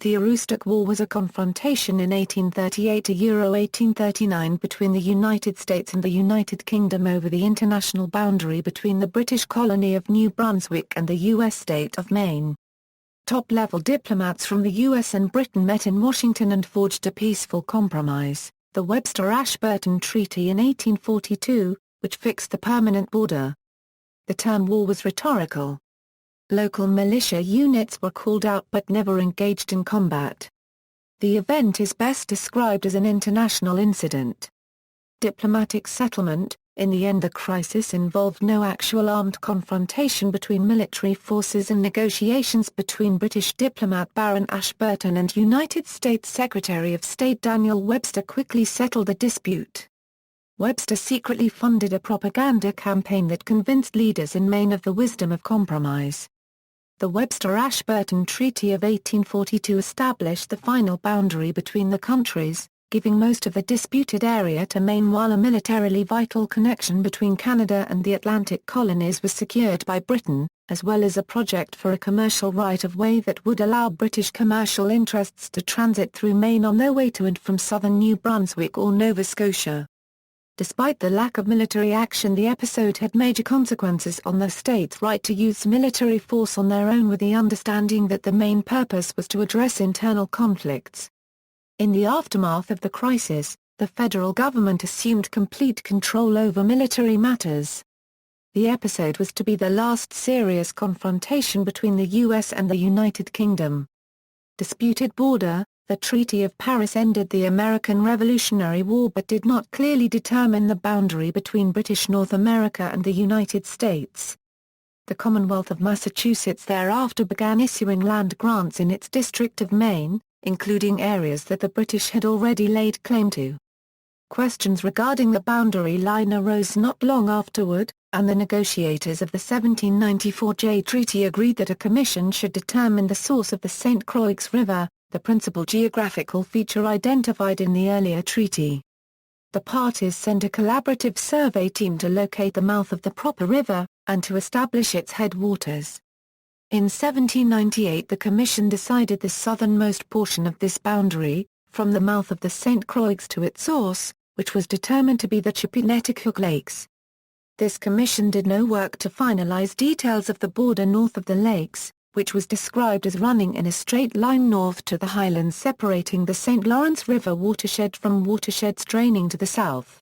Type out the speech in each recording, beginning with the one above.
The Aroostook War was a confrontation in 1838–1839 between the United States and the United Kingdom over the international boundary between the British colony of New Brunswick and the U.S. state of Maine. Top-level diplomats from the U.S. and Britain met in Washington and forged a peaceful compromise, the Webster-Ashburton Treaty in 1842, which fixed the permanent border. The term war was rhetorical. Local militia units were called out but never engaged in combat. The event is best described as an international incident. Diplomatic settlement. In the end, the crisis involved no actual armed confrontation between military forces, and negotiations between British diplomat Baron Ashburton and United States Secretary of State Daniel Webster quickly settled the dispute. Webster secretly funded a propaganda campaign that convinced leaders in Maine of the wisdom of compromise. The Webster-Ashburton Treaty of 1842 established the final boundary between the countries, giving most of the disputed area to Maine, while a militarily vital connection between Canada and the Atlantic colonies was secured by Britain, as well as a project for a commercial right-of-way that would allow British commercial interests to transit through Maine on their way to and from southern New Brunswick or Nova Scotia. Despite the lack of military action, the episode had major consequences on the state's right to use military force on their own, with the understanding that the main purpose was to address internal conflicts. In the aftermath of the crisis, the federal government assumed complete control over military matters. The episode was to be the last serious confrontation between the U.S. and the United Kingdom. Disputed border. The Treaty of Paris ended the American Revolutionary War but did not clearly determine the boundary between British North America and the United States. The Commonwealth of Massachusetts thereafter began issuing land grants in its District of Maine, including areas that the British had already laid claim to. Questions regarding the boundary line arose not long afterward, and the negotiators of the 1794 Treaty agreed that a commission should determine the source of the St. Croix River, the principal geographical feature identified in the earlier treaty. The parties sent a collaborative survey team to locate the mouth of the proper river, and to establish its headwaters. In 1798 the Commission decided the southernmost portion of this boundary, from the mouth of the St. Croix to its source, which was determined to be the Chippewa Lakes. This commission did no work to finalize details of the border north of the lakes, which was described as running in a straight line north to the highlands separating the St. Lawrence River watershed from watersheds draining to the south.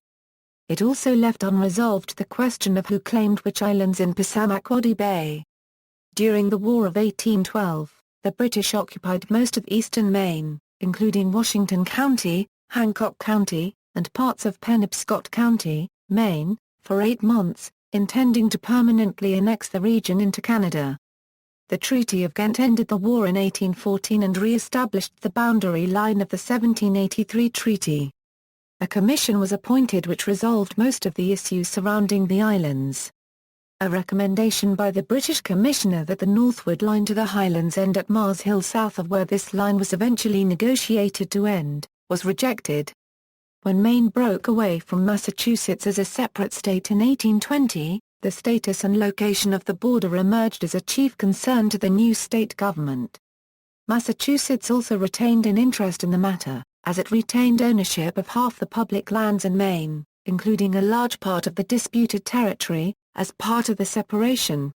It also left unresolved the question of who claimed which islands in Passamaquoddy Bay. During the War of 1812, the British occupied most of eastern Maine, including Washington County, Hancock County, and parts of Penobscot County, Maine, for 8 months, intending to permanently annex the region into Canada. The Treaty of Ghent ended the war in 1814 and re-established the boundary line of the 1783 treaty. A commission was appointed which resolved most of the issues surrounding the islands. A recommendation by the British Commissioner that the northward line to the highlands end at Mars Hill, south of where this line was eventually negotiated to end, was rejected. When Maine broke away from Massachusetts as a separate state in 1820, the status and location of the border emerged as a chief concern to the new state government. Massachusetts also retained an interest in the matter, as it retained ownership of half the public lands in Maine, including a large part of the disputed territory, as part of the separation.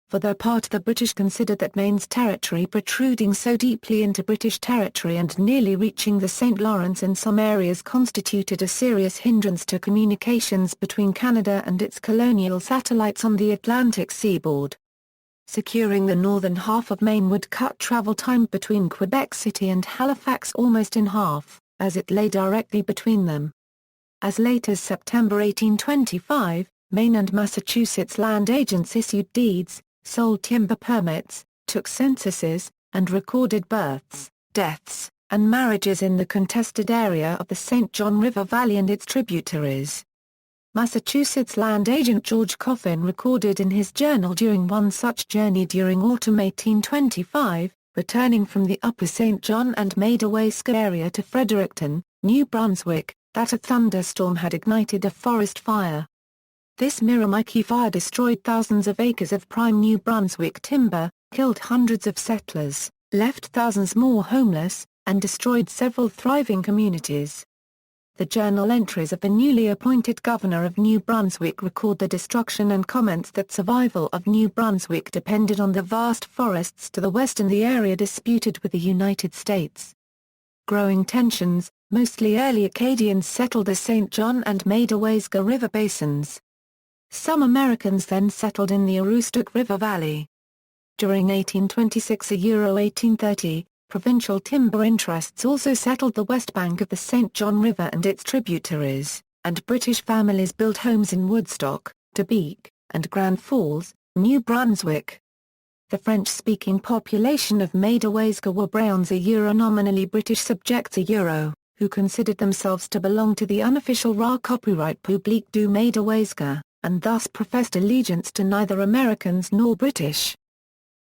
For their part, the British considered that Maine's territory protruding so deeply into British territory and nearly reaching the St. Lawrence in some areas constituted a serious hindrance to communications between Canada and its colonial satellites on the Atlantic seaboard. Securing the northern half of Maine would cut travel time between Quebec City and Halifax almost in half, as it lay directly between them. As late as September 1825, Maine and Massachusetts land agents issued deeds, sold timber permits, took censuses, and recorded births, deaths, and marriages in the contested area of the St. John River Valley and its tributaries. Massachusetts land agent George Coffin recorded in his journal during one such journey during autumn 1825, returning from the upper St. John and Madawaska area to Fredericton, New Brunswick, that a thunderstorm had ignited a forest fire. This Miramichi fire destroyed thousands of acres of prime New Brunswick timber, killed hundreds of settlers, left thousands more homeless, and destroyed several thriving communities. The journal entries of the newly appointed governor of New Brunswick record the destruction and comments that survival of New Brunswick depended on the vast forests to the west and the area disputed with the United States. Growing tensions, mostly early Acadians settled the St. John and Madewaysga River basins. Some Americans then settled in the Aroostook River Valley. During 1826–1830, provincial timber interests also settled the west bank of the St. John River and its tributaries, and British families built homes in Woodstock, Tobek, and Grand Falls, New Brunswick. The French-speaking population of Madewaysga were Browns nominally British subjects who considered themselves to belong to the unofficial Ra copyright publique du Madewaysga, and thus professed allegiance to neither Americans nor British.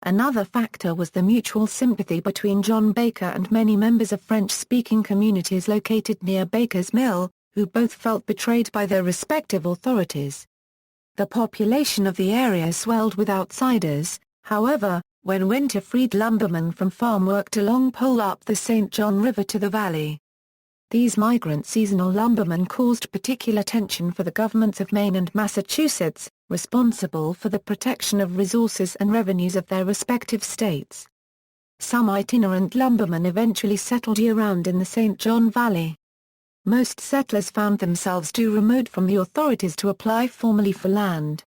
Another factor was the mutual sympathy between John Baker and many members of French-speaking communities located near Baker's Mill, who both felt betrayed by their respective authorities. The population of the area swelled with outsiders, however, when winter freed lumbermen from farm work to long pole up the St. John River to the valley. These migrant seasonal lumbermen caused particular tension for the governments of Maine and Massachusetts, responsible for the protection of resources and revenues of their respective states. Some itinerant lumbermen eventually settled year-round in the St. John Valley. Most settlers found themselves too remote from the authorities to apply formally for land.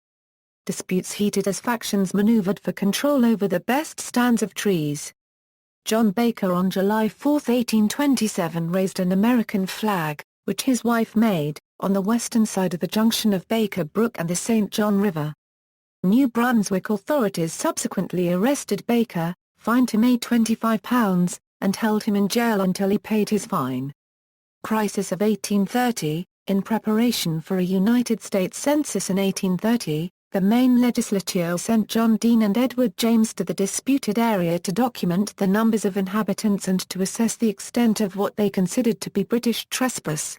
Disputes heated as factions maneuvered for control over the best stands of trees. John Baker on July 4, 1827 raised an American flag, which his wife made, on the western side of the junction of Baker Brook and the St. John River. New Brunswick authorities subsequently arrested Baker, fined him £25, and held him in jail until he paid his fine. Crisis of 1830, in preparation for a United States Census in 1830, the Maine legislature sent John Dean and Edward James to the disputed area to document the numbers of inhabitants and to assess the extent of what they considered to be British trespass.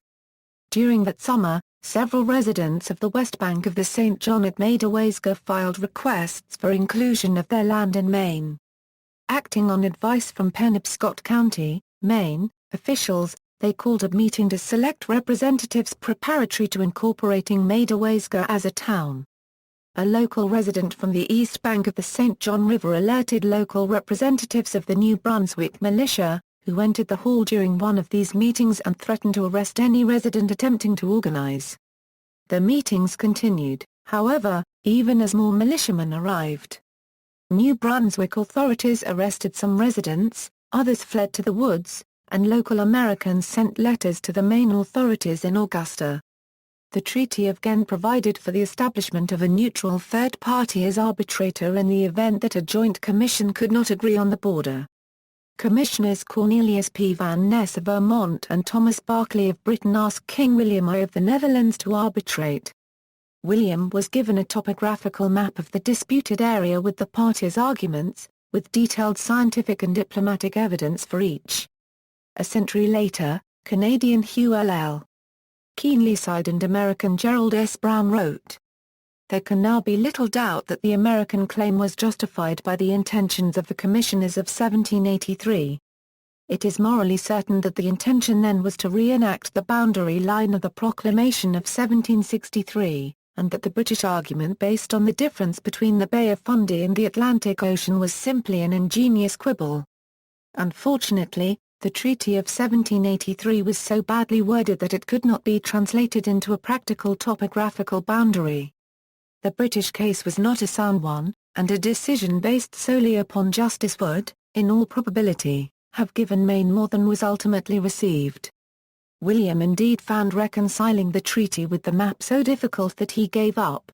During that summer, several residents of the west bank of the St. John at Madewaysga filed requests for inclusion of their land in Maine. Acting on advice from Penobscot County, Maine, officials, they called a meeting to select representatives preparatory to incorporating Madewaysga as a town. A local resident from the east bank of the St. John River alerted local representatives of the New Brunswick Militia, who entered the hall during one of these meetings and threatened to arrest any resident attempting to organize. The meetings continued, however, even as more militiamen arrived. New Brunswick authorities arrested some residents, others fled to the woods, and local Americans sent letters to the Maine authorities in Augusta. The Treaty of Ghent provided for the establishment of a neutral third party as arbitrator in the event that a joint commission could not agree on the border. Commissioners Cornelius P. van Ness of Vermont and Thomas Berkeley of Britain asked King William I of the Netherlands to arbitrate. William was given a topographical map of the disputed area with the parties' arguments, with detailed scientific and diplomatic evidence for each. A century later, Canadian Hugh L. Keenlyside and American Gerald S. Brown wrote, "There can now be little doubt that the American claim was justified by the intentions of the commissioners of 1783. It is morally certain that the intention then was to reenact the boundary line of the Proclamation of 1763, and that the British argument based on the difference between the Bay of Fundy and the Atlantic Ocean was simply an ingenious quibble. Unfortunately, the Treaty of 1783 was so badly worded that it could not be translated into a practical topographical boundary. The British case was not a sound one, and a decision based solely upon justice would, in all probability, have given Maine more than was ultimately received." William indeed found reconciling the treaty with the map so difficult that he gave up.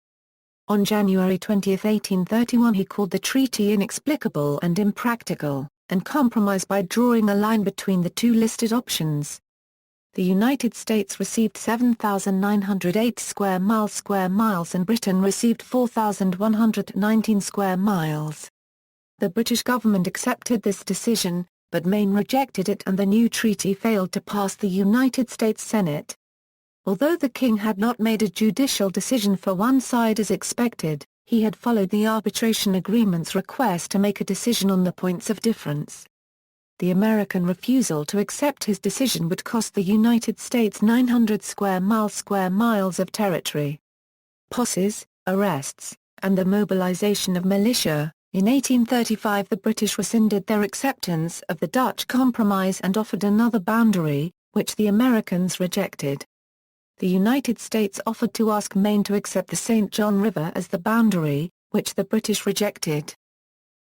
On January 20, 1831 he called the treaty inexplicable and impractical, and compromised by drawing a line between the two listed options. The United States received 7,908 square miles and Britain received 4,119 square miles. The British government accepted this decision, but Maine rejected it and the new treaty failed to pass the United States Senate. Although the king had not made a judicial decision for one side as expected, he had followed the arbitration agreement's request to make a decision on the points of difference. The American refusal to accept his decision would cost the United States 900 square miles of territory. Posses, arrests, and the mobilization of militia. In 1835 the British rescinded their acceptance of the Dutch Compromise and offered another boundary, which the Americans rejected. The United States offered to ask Maine to accept the St. John River as the boundary, which the British rejected.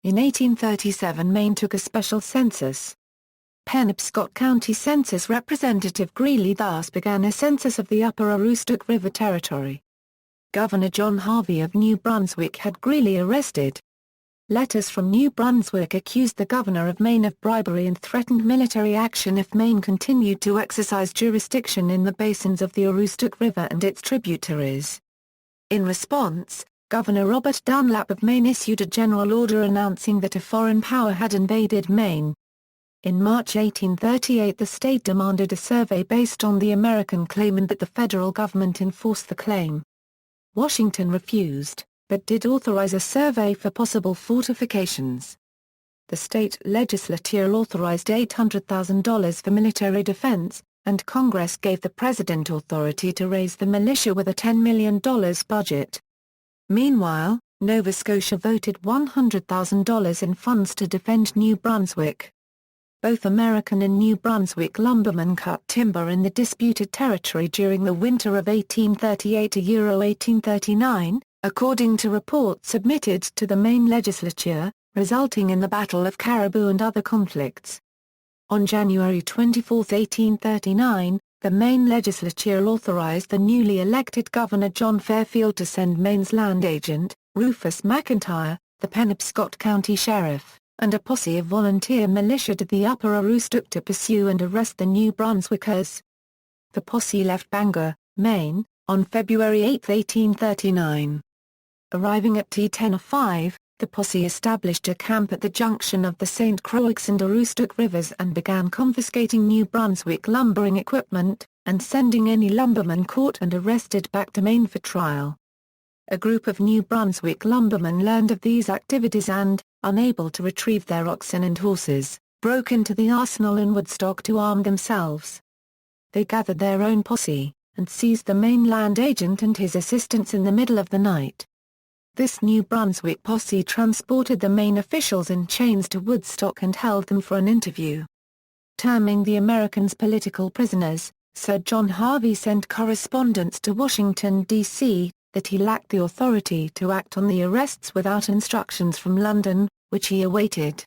In 1837 Maine took a special census. Penobscot County Census Representative Greeley thus began a census of the upper Aroostook River Territory. Governor John Harvey of New Brunswick had Greeley arrested. Letters from New Brunswick accused the governor of Maine of bribery and threatened military action if Maine continued to exercise jurisdiction in the basins of the Aroostook River and its tributaries. In response, Governor Robert Dunlap of Maine issued a general order announcing that a foreign power had invaded Maine. In March 1838 the state demanded a survey based on the American claim and that the federal government enforce the claim. Washington refused, but did authorize a survey for possible fortifications. The state legislature authorized $800,000 for military defense, and Congress gave the president authority to raise the militia with a $10 million budget. Meanwhile, Nova Scotia voted $100,000 in funds to defend New Brunswick. Both American and New Brunswick lumbermen cut timber in the disputed territory during the winter of 1838–1839, according to reports submitted to the Maine legislature, resulting in the Battle of Caribou and other conflicts. On January 24, 1839, the Maine legislature authorized the newly elected Governor John Fairfield to send Maine's land agent, Rufus McIntyre, the Penobscot County Sheriff, and a posse of volunteer militia to the upper Aroostook to pursue and arrest the New Brunswickers. The posse left Bangor, Maine, on February 8, 1839. Arriving at T10:05, the posse established a camp at the junction of the St. Croix and Aroostook rivers and began confiscating New Brunswick lumbering equipment, and sending any lumbermen caught and arrested back to Maine for trial. A group of New Brunswick lumbermen learned of these activities and, unable to retrieve their oxen and horses, broke into the arsenal in Woodstock to arm themselves. They gathered their own posse, and seized the Maine land agent and his assistants in the middle of the night. This New Brunswick posse transported the Maine officials in chains to Woodstock and held them for an interview. Terming the Americans political prisoners, Sir John Harvey sent correspondence to Washington, D.C., that he lacked the authority to act on the arrests without instructions from London, which he awaited.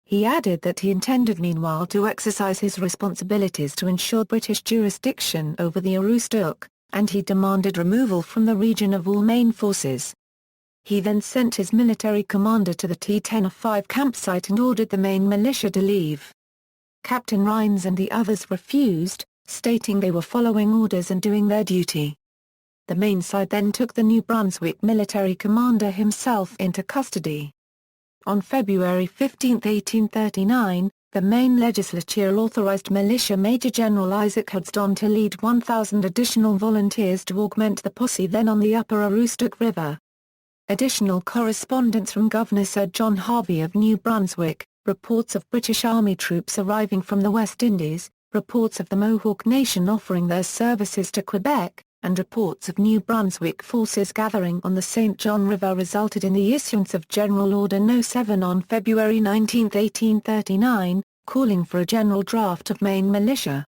He added that he intended meanwhile to exercise his responsibilities to ensure British jurisdiction over the Aroostook, and he demanded removal from the region of all Maine forces. He then sent his military commander to the T10:05 campsite and ordered the Maine militia to leave. Captain Rhines and the others refused, stating they were following orders and doing their duty. The Maine side then took the New Brunswick military commander himself into custody. On February 15, 1839, the Maine legislature authorized Militia Major General Isaac Hudson to lead 1,000 additional volunteers to augment the posse then on the upper Aroostook River. Additional correspondence from Governor Sir John Harvey of New Brunswick, reports of British Army troops arriving from the West Indies, reports of the Mohawk Nation offering their services to Quebec, and reports of New Brunswick forces gathering on the St. John River resulted in the issuance of General Order No. 7 on February 19, 1839, calling for a general draft of Maine militia.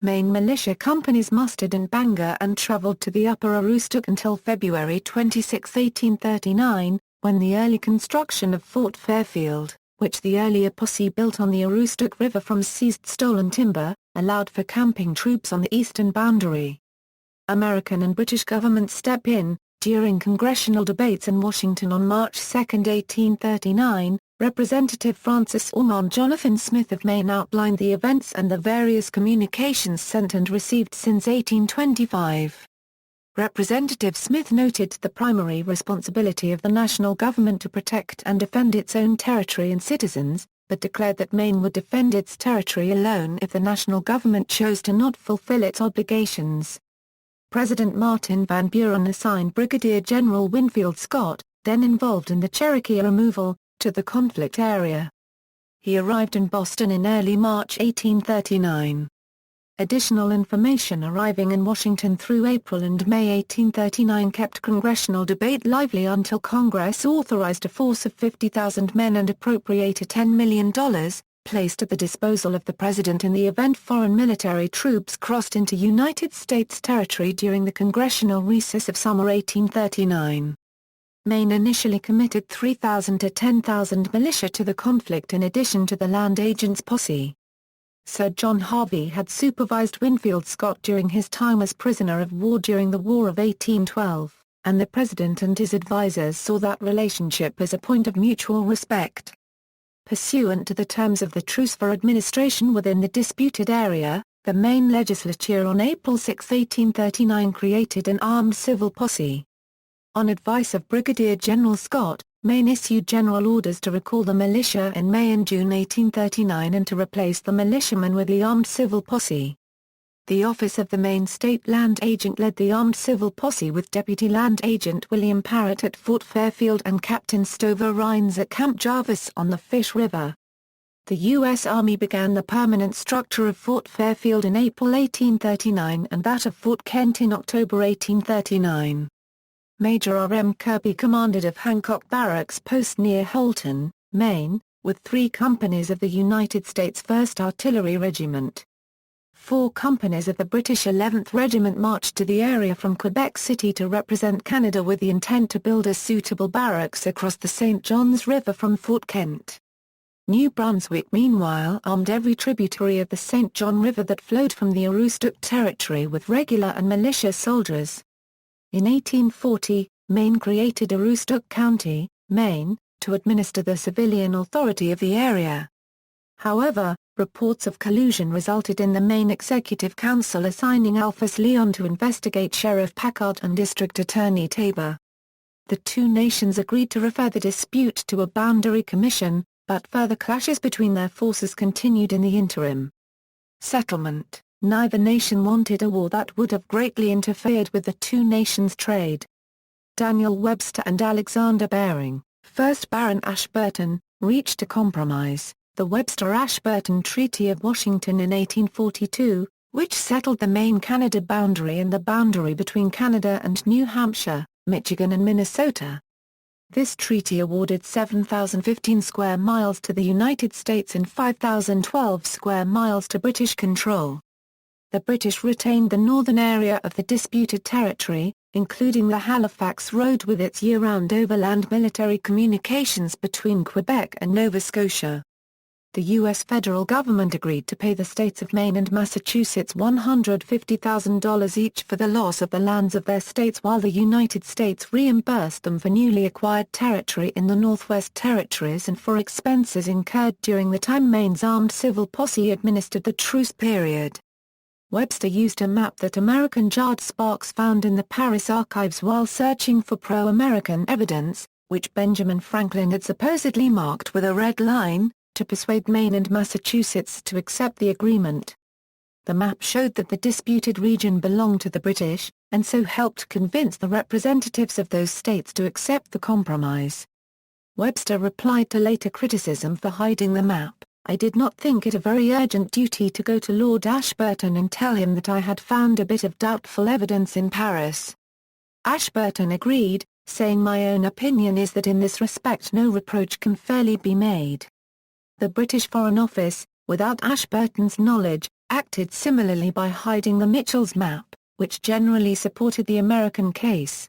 Maine militia companies mustered in Bangor and traveled to the upper Aroostook until February 26, 1839, when the early construction of Fort Fairfield, which the earlier posse built on the Aroostook River from seized stolen timber, allowed for camping troops on the eastern boundary. American and British governments step in. During congressional debates in Washington on March 2, 1839, Representative Francis Ormond Jonathan Smith of Maine outlined the events and the various communications sent and received since 1825. Representative Smith noted the primary responsibility of the national government to protect and defend its own territory and citizens, but declared that Maine would defend its territory alone if the national government chose to not fulfill its obligations. President Martin Van Buren assigned Brigadier General Winfield Scott, then involved in the Cherokee removal, to the conflict area. He arrived in Boston in early March 1839. Additional information arriving in Washington through April and May 1839 kept congressional debate lively until Congress authorized a force of 50,000 men and appropriated $10 million, placed at the disposal of the President in the event foreign military troops crossed into United States territory during the congressional recess of summer 1839. Maine initially committed 3,000 to 10,000 militia to the conflict in addition to the land agents posse. Sir John Harvey had supervised Winfield Scott during his time as prisoner of war during the War of 1812, and the President and his advisers saw that relationship as a point of mutual respect. Pursuant to the terms of the truce for administration within the disputed area, the Maine legislature on April 6, 1839 created an armed civil posse. On advice of Brigadier General Scott, Maine issued general orders to recall the militia in May and June 1839 and to replace the militiamen with the armed civil posse. The office of the Maine State Land Agent led the armed civil posse with Deputy Land Agent William Parrott at Fort Fairfield and Captain Stover Rhines at Camp Jarvis on the Fish River. The U.S. Army began the permanent structure of Fort Fairfield in April 1839 and that of Fort Kent in October 1839. Major R.M. Kirby commanded of Hancock Barracks Post near Holton, Maine, with 3 companies of the United States 1st Artillery Regiment. 4 companies of the British 11th Regiment marched to the area from Quebec City to represent Canada with the intent to build a suitable barracks across the St. Johns River from Fort Kent. New Brunswick meanwhile armed every tributary of the St. John River that flowed from the Aroostook Territory with regular and militia soldiers. In 1840, Maine created Aroostook County, Maine, to administer the civilian authority of the area. However, reports of collusion resulted in the Maine Executive Council assigning Alphas Leon to investigate Sheriff Packard and District Attorney Tabor. The two nations agreed to refer the dispute to a boundary commission, but further clashes between their forces continued in the interim. Settlement: neither nation wanted a war that would have greatly interfered with the two nations' trade. Daniel Webster and Alexander Baring, 1st Baron Ashburton, reached a compromise, the Webster-Ashburton Treaty of Washington in 1842, which settled the Maine-Canada boundary and the boundary between Canada and New Hampshire, Michigan and Minnesota. This treaty awarded 7,015 square miles to the United States and 5,012 square miles to British control. The British retained the northern area of the disputed territory, including the Halifax Road with its year-round overland military communications between Quebec and Nova Scotia. The U.S. federal government agreed to pay the states of Maine and Massachusetts $150,000 each for the loss of the lands of their states, while the United States reimbursed them for newly acquired territory in the Northwest Territories and for expenses incurred during the time Maine's armed civil posse administered the truce period. Webster used a map that American Jard Sparks found in the Paris archives while searching for pro-American evidence, which Benjamin Franklin had supposedly marked with a red line, to persuade Maine and Massachusetts to accept the agreement. The map showed that the disputed region belonged to the British, and so helped convince the representatives of those states to accept the compromise. Webster replied to later criticism for hiding the map, "I did not think it a very urgent duty to go to Lord Ashburton and tell him that I had found a bit of doubtful evidence in Paris." Ashburton agreed, saying, "My own opinion is that in this respect no reproach can fairly be made." The British Foreign Office, without Ashburton's knowledge, acted similarly by hiding the Mitchell's map, which generally supported the American case.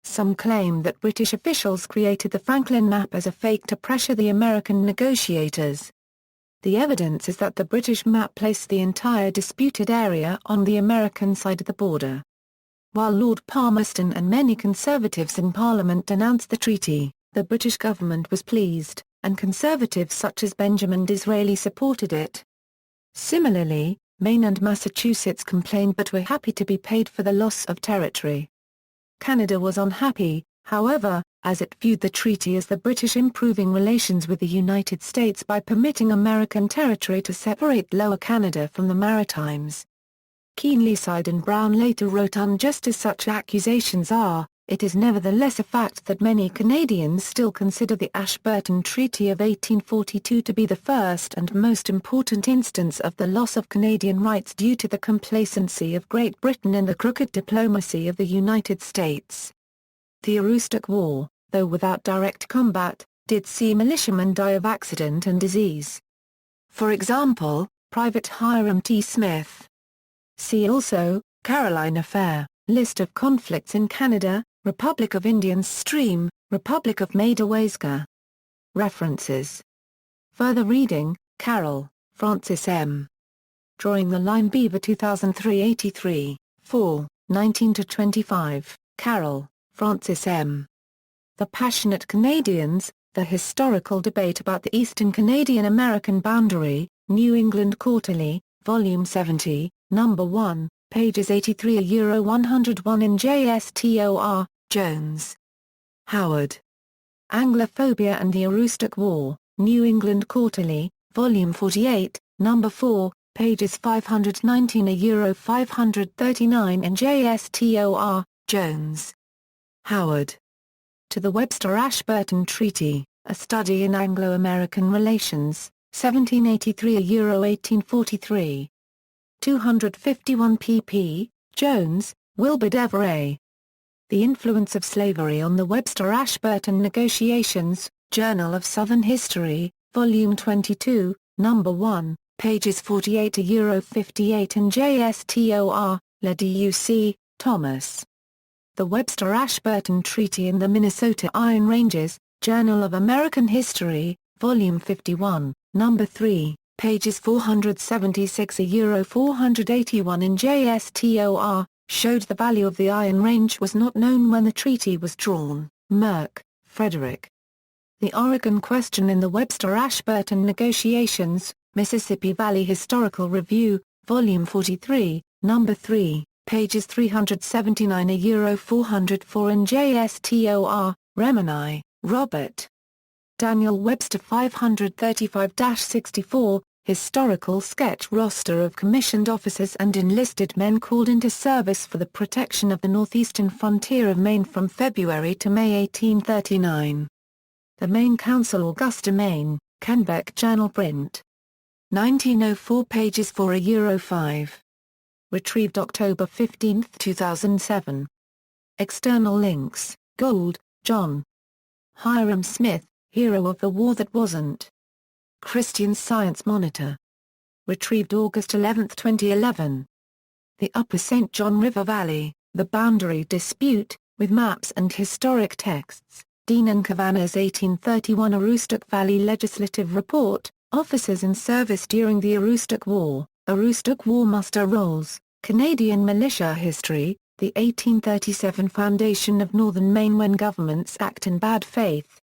Some claim that British officials created the Franklin map as a fake to pressure the American negotiators. The evidence is that the British map placed the entire disputed area on the American side of the border. While Lord Palmerston and many conservatives in Parliament denounced the treaty, the British government was pleased, and conservatives such as Benjamin Disraeli supported it. Similarly, Maine and Massachusetts complained but were happy to be paid for the loss of territory. Canada was unhappy, however, as it viewed the treaty as the British improving relations with the United States by permitting American territory to separate Lower Canada from the Maritimes. Keenlyside and Brown later wrote, "Unjust as such accusations are, It is nevertheless a fact that many Canadians still consider the Ashburton Treaty of 1842 to be the first and most important instance of the loss of Canadian rights due to the complacency of Great Britain and the crooked diplomacy of the United States. The Aroostook War, though without direct combat, did see militiamen die of accident and disease. For example, Private Hiram T. Smith. See also, Carolina Affair, List of conflicts in Canada, Republic of Indians Stream, Republic of Madawaska. References. Further reading, Carroll, Francis M. Drawing the Line Beaver 2003 83, 4, 19-25, Carroll, Francis M. The Passionate Canadians, The Historical Debate About the Eastern Canadian-American Boundary, New England Quarterly, Volume 70, No. 1, pages 83-101 in JSTOR, Jones. Howard. Anglophobia and the Aroostook War, New England Quarterly, Volume 48, No. 4, pages 519-539 in JSTOR, Jones. Howard. To the Webster-Ashburton Treaty, A Study in Anglo-American Relations, 1783-1843. 251 pp. Jones, Wilbur Devereux. The Influence of Slavery on the Webster-Ashburton Negotiations, Journal of Southern History, Volume 22, No. 1, pages 48-58 in JSTOR, Le Duc, Thomas. The Webster-Ashburton Treaty in the Minnesota Iron Ranges, Journal of American History, Volume 51, No. 3, pages 476-481 in JSTOR, showed the value of the Iron Range was not known when the treaty was drawn. Merck, Frederick. The Oregon Question in the Webster-Ashburton Negotiations, Mississippi Valley Historical Review, Volume 43, No. 3, pages 379-404 in JSTOR, Remini, Robert. Daniel Webster 535-64, Historical Sketch Roster of commissioned officers and enlisted men called into service for the protection of the northeastern frontier of Maine from February to May 1839. The Maine Council, Augusta, Maine, Kenbeck Journal Print. 1904 pages 4-5. Retrieved October 15, 2007. External links, Gould, John. Hiram Smith, Hero of the War That Wasn't. Christian Science Monitor. Retrieved August 11, 2011. The Upper St. John River Valley, The Boundary Dispute, with maps and historic texts, Dean and Kavanagh's 1831 Aroostook Valley Legislative Report, Officers in Service During the Aroostook War, Aroostook War Muster Rolls, Canadian Militia History, the 1837 Foundation of Northern Maine When Governments Act in Bad Faith,